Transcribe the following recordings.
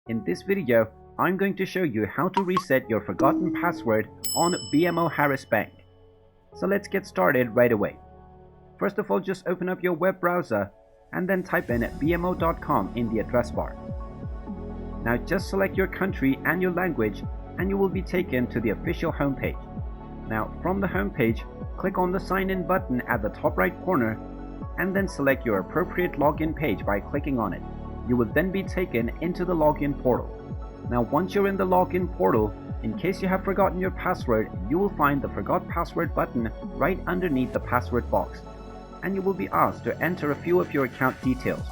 In this video, I'm going to show you how to reset your forgotten password on BMO Harris Bank. So let's get started right away. First of all, just open up your web browser and then type in bmo.com in the address bar. Now just select your country and your language and you will be taken to the official homepage. Now from the homepage, click on the sign in button at the top right corner and then select your appropriate login page by clicking on it. You will then be taken into the login portal. Now once you're in the login portal, in case you have forgotten your password, you will find the forgot password button right underneath the password box, and you will be asked to enter a few of your account details.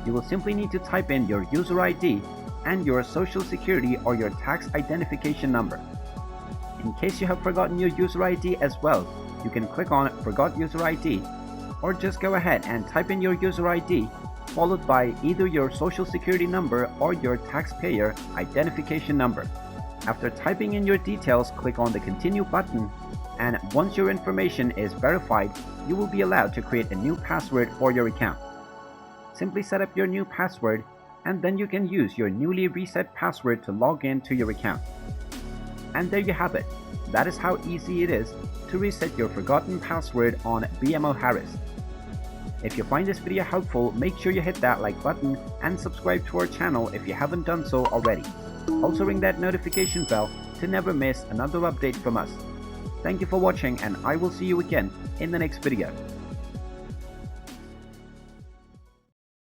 You will simply need to type in your user ID and your social security or your tax identification number. In case you have forgotten your user ID as well, you can click on Forgot User ID, or just go ahead and type in your user ID followed by either your social security number or your taxpayer identification number. After typing in your details, click on the Continue button, and once your information is verified, you will be allowed to create a new password for your account. Simply set up your new password, and then you can use your newly reset password to log in to your account. And there you have it. That is how easy it is to reset your forgotten password on BMO Harris. If you find this video helpful, make sure you hit that like button and subscribe to our channel if you haven't done so already. Also ring that notification bell to never miss another update from us. Thank you for watching, and I will see you again in the next video.